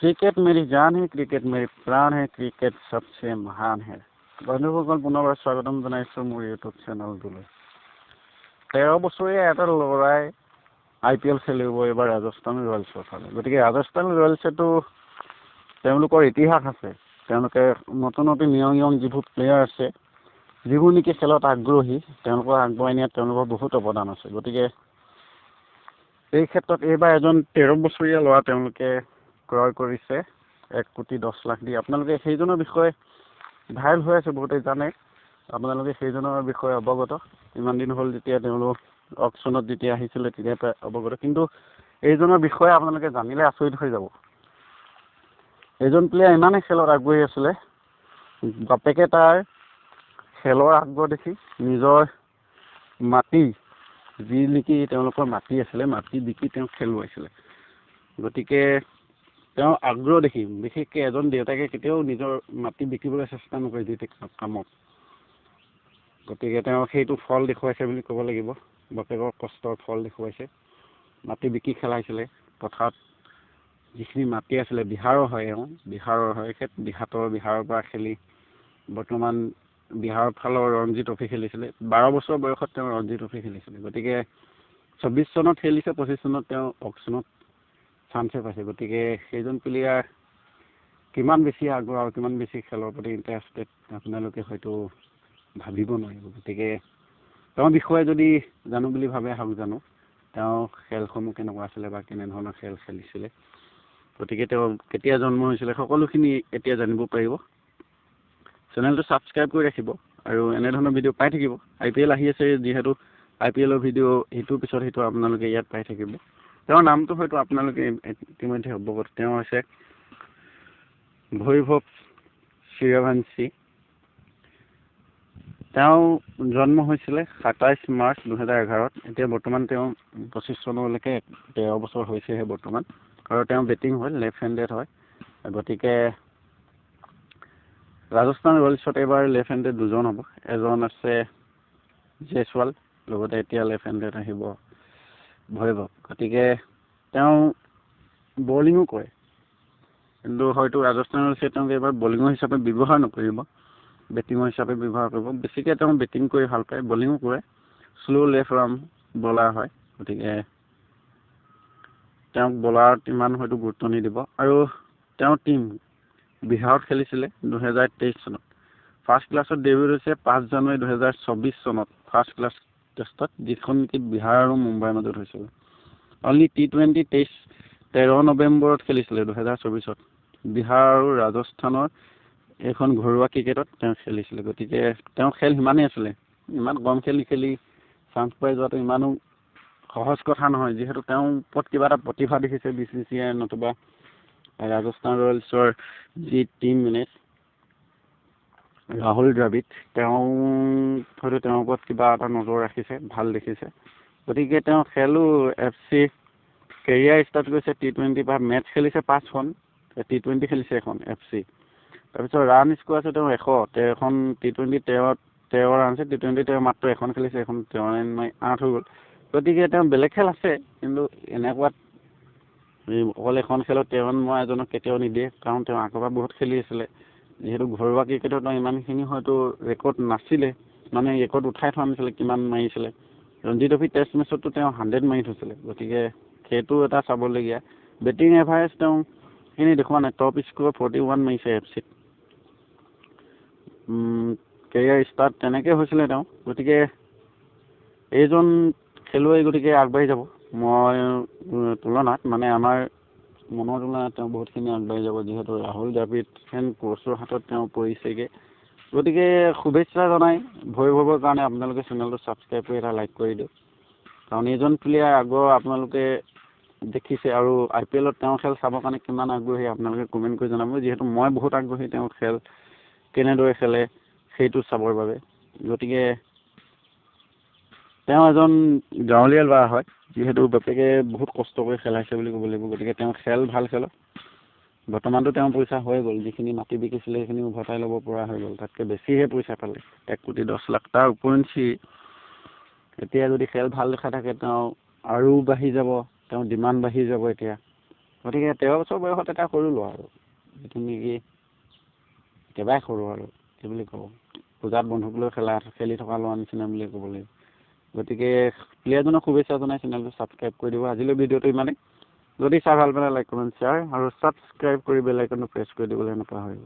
Cricket मेरी जान है, क्रिकेट मेरी प्राण है, क्रिकेट सबसे महान है। বন্ধুসকল পুনৰবাৰ স্বাগতম জনাইছোঁ মোৰ ইউটিউব চেনেলটোলৈ। 13 বছৰীয়া এটা ল'ৰাই IPL খেলিব এইবাৰ ৰাজস্থান ৰয়েলছৰ ফালে। গতিকে ৰাজস্থান ৰয়েলছেতো তেওঁলোকৰ ইতিহাস আছে। তেওঁলোকে নতুন নতুন ইয়ং যিবোৰ প্লেয়াৰ আছে, যিবোৰ নেকি খেলত আগ্ৰহী, তেওঁলোকক আগবঢ়াই নিয়াত তেওঁলোকৰ বহুত অৱদান আছে। গতিকে এই ক্ষেত্ৰত এইবাৰ এজন 13 বছৰীয়া ল'ৰা তেওঁলোকে ক্ৰয় কৰিছে 1,10,00,000 দি। আপোনালোকে সেইজনৰ বিষয়ে ভাইৰেল হৈ আছে, বহুতে জানে। আপোনালোকে সেইজনৰ বিষয়ে অৱগত। ইমান দিন হ'ল যেতিয়া তেওঁলোক অকশ্যনত যেতিয়া আহিছিলে তেতিয়া প্ৰায় অৱগত। কিন্তু এইজনৰ বিষয়ে আপোনালোকে জানিলে আচৰিত হৈ যাব। এইজন প্লেয়াৰ ইমানেই খেলত আগ্ৰহী আছিলে, বাপেকে তাৰ খেলৰ আগ্ৰহ দেখি নিজৰ মাটি, যি নেকি তেওঁলোকৰ মাটি আছিলে, মাটি বিকি তেওঁ খেলুৱাইছিলে। গতিকে তেওঁ আগ্ৰহ দেখি, বিশেষকৈ এজন দেউতাকে কেতিয়াও নিজৰ মাটি বিকিবলৈ চেষ্টা নকৰে যি কামত। গতিকে তেওঁ সেইটো ফল দেখুৱাইছে বুলি ক'ব লাগিব। বাপেকৰ কষ্টৰ ফল দেখুৱাইছে। মাটি বিকি খেলাইছিলে। পথাৰত যিখিনি মাটি আছিলে, বিহাৰৰ হয়, বিহাৰৰ পৰা খেলি বৰ্তমান বিহাৰৰ ফালৰ ৰঞ্জি ট্ৰফি খেলিছিলে। 12 বছৰ বয়সত তেওঁ ৰঞ্জি ট্ৰফি খেলিছিলে। গতিকে 24 চনত খেলিছে, 25 চনত তেওঁ অকশ্যনত চান্সে পাইছে। গতিকে সেইজন প্লেয়াৰ কিমান বেছি আগ্ৰহ আৰু কিমান বেছি খেলৰ প্ৰতি ইণ্টাৰেষ্টেড আপোনালোকে হয়তো ভাবিব নোৱাৰিব। গতিকে তেওঁৰ বিষয়ে যদি জানো বুলি ভাবে আহক জানো, তেওঁ খেলসমূহ কেনেকুৱা আছিলে বা কেনেধৰণৰ খেল খেলিছিলে, গতিকে তেওঁ কেতিয়া জন্ম হৈছিলে, সকলোখিনি এতিয়া জানিব পাৰিব। চেনেলটো ছাবস্ক্ৰাইব কৰি ৰাখিব আৰু এনেধৰণৰ ভিডিঅ' পাই থাকিব। IPL আহি আছে যিহেতু IPLৰ ভিডিঅ' ইটোৰ পিছত সিটো আপোনালোকে ইয়াত পাই থাকিব। তেওঁৰ নামটো হয়তো আপোনালোকে ইতিমধ্যে অৱগত। তেওঁ হৈছে বৈভৱ সূৰ্যবংশী। তেওঁ জন্ম হৈছিলে 27 মাৰ্চ 2011। এতিয়া বৰ্তমান তেওঁ 25 চনলৈকে 13 বছৰ হৈছেহে বৰ্তমান। আৰু তেওঁ বেটিং হয়, লেফ্ট হেণ্ডেড হয়। গতিকে ৰাজস্থান ৰয়েলছত এইবাৰ লেফ্ট হেণ্ডেড দুজন হ'ব। এজন আছে জয়ছোৱাল, লগতে এতিয়া লেফ্ট হেণ্ডেড আহিব বৈভৱ। গতিকে তেওঁ বলিঙো কৰে, কিন্তু হয়তো ৰাজস্থান ৰয়েলছে তেওঁক এইবাৰ বলিঙৰ হিচাপে ব্যৱহাৰ নকৰিব, বেটিঙৰ হিচাপে ব্যৱহাৰ কৰিব। বেছিকৈ তেওঁ বেটিং কৰি ভাল পায়, বলিঙো কৰে। শ্ল' লেফ্ট আৰ্ম বলাৰ হয়। গতিকে তেওঁক বলাৰত ইমান হয়তো গুৰুত্ব নিদিব। আৰু তেওঁৰ টীম বিহাৰত খেলিছিলে 2023 চনত। ফাৰ্ষ্ট ক্লাছত ডেবিউট হৈছে 5 জানুৱাৰী 2024 চনত ফাৰ্ষ্ট ক্লাছ টেষ্টত, যিখন নেকি বিহাৰ আৰু মুম্বাইৰ মাজত হৈছিল। অনলি T20 13 নৱেম্বৰত খেলিছিলে 2024ত। বিহাৰ আৰু ৰাজস্থানৰ এইখন ঘৰুৱা ক্ৰিকেটত তেওঁ খেলিছিলে। গতিকে তেওঁ খেল সিমানেই আছিলে। ইমান কম খেলি চান্স পাই যোৱাটো ইমানো সহজ কথা নহয়, যিহেতু তেওঁৰ ওপৰত কিবা এটা প্ৰতিভা দেখিছে BCCI নতুবা ৰাজস্থান ৰয়েলছৰ যি টিম মেনেজ ৰাহুল দ্ৰাবিড়, তেওঁ হয়তো তেওঁৰ ওপৰত কিবা এটা নজৰ ৰাখিছে, ভাল দেখিছে। গতিকে তেওঁ খেলো FC কেৰিয়াৰ ষ্টাৰ্ট কৰিছে T20 পৰা। মেটচ খেলিছে 5খন, T20 খেলিছে এখন FC। তাৰপিছত ৰান স্ক'ৰ আছে তেওঁ 100, এখন T20 13 ৰান আছে। T20 তেওঁ মাত্ৰ এখন খেলিছে, এখন 13 ৰান মাৰি 8 হৈ গ'ল। গতিকে তেওঁ বেলেগ খেল আছে, কিন্তু এনেকুৱাত অকল এখন খেলত 13 ৰান মৰা এজনক কেতিয়াও নিদিয়ে, কাৰণ তেওঁ আগৰ পৰা বহুত খেলি আছিলে। যিহেতু ঘৰুৱা ক্ৰিকেটত ইমানখিনি হয়তো ৰেকৰ্ড নাছিলে, মানে ৰেকৰ্ড উঠাই থোৱা নাছিলে কিমান মাৰিছিলে। ৰঞ্জি ট্ৰফি টেষ্ট মেচততো তেওঁ 100 মাৰি থৈছিলে। গতিকে সেইটো এটা চাবলগীয়া। বেটিং এভাৰেজ তেওঁ সেইখিনি দেখুওৱা নাই। টপ স্ক'ৰ 41 মাৰিছে FCত। কেৰিয়াৰ ষ্টাৰ্ট তেনেকৈ হৈছিলে তেওঁ। গতিকে এইজন খেলুৱৈ গতিকে আগবাঢ়ি যাব মই তুলনাত, মানে আমাৰ মনৰ তুলনাত তেওঁ বহুতখিনি আগবাঢ়ি যাব, যিহেতু ৰাহুল দ্ৰাবিড় ফেন কোচৰ হাতত তেওঁ পৰিছেগৈ। গতিকে শুভেচ্ছা জনাই বৈভৱৰ কাৰণে আপোনালোকে চেনেলটো ছাবস্ক্ৰাইব কৰি এটা লাইক কৰি দিয়ক, কাৰণ এইজন প্লেয়াৰ আগৰ আপোনালোকে দেখিছে। আৰু IPLত তেওঁৰ খেল চাবৰ কাৰণে কিমান আগ্ৰহী আপোনালোকে কমেণ্ট কৰি জনাব, যিহেতু মই বহুত আগ্ৰহী তেওঁৰ খেল কেনেদৰে খেলে সেইটো চাবৰ বাবে। গতিকে তেওঁ এজন গাঁৱলীয়া ল'ৰা হয়, যিহেতু বাপেকে বহুত কষ্ট কৰি খেলাইছে বুলি ক'ব লাগিব। গতিকে তেওঁ খেল ভাল খেলক। বৰ্তমানতো তেওঁ পইচা হৈ গ'ল, যিখিনি মাটি বিকিছিলে সেইখিনি উভতাই ল'ব পৰা হৈ গ'ল। তাতকৈ বেছিহে পইচা পালে, 1,10,00,000। তাৰ উপৰিঞ্চি এতিয়া যদি খেল ভাল দেখা থাকে তেওঁ আৰু বাঢ়ি যাব, তেওঁৰ ডিমাণ্ড বাঢ়ি যাব এতিয়া। গতিকে 13 বছৰ বয়সত এটা সৰু ল'ৰা আৰু যিটো নেকি একেবাৰে সৰু আৰু কি বুলি ক'ব পূজাত বন্ধুক লৈ খেলি থকা ল'ৰা নিচিনা বুলি ক'ব লাগিব গতিকে প্লেয়াৰজনক শুভেচ্ছা জনাই চেনেলটো ছাবস্ক্ৰাইব কৰি দিব আজিলৈ ভিডিঅ'টো ইমানেই যদি চাই ভাল পালে লাইক কমেণ্ট শ্বেয়াৰ আৰু ছাবস্ক্ৰাইব কৰি বেল আইকনটো প্ৰেছ কৰি দিবলৈ নাপাহৰিব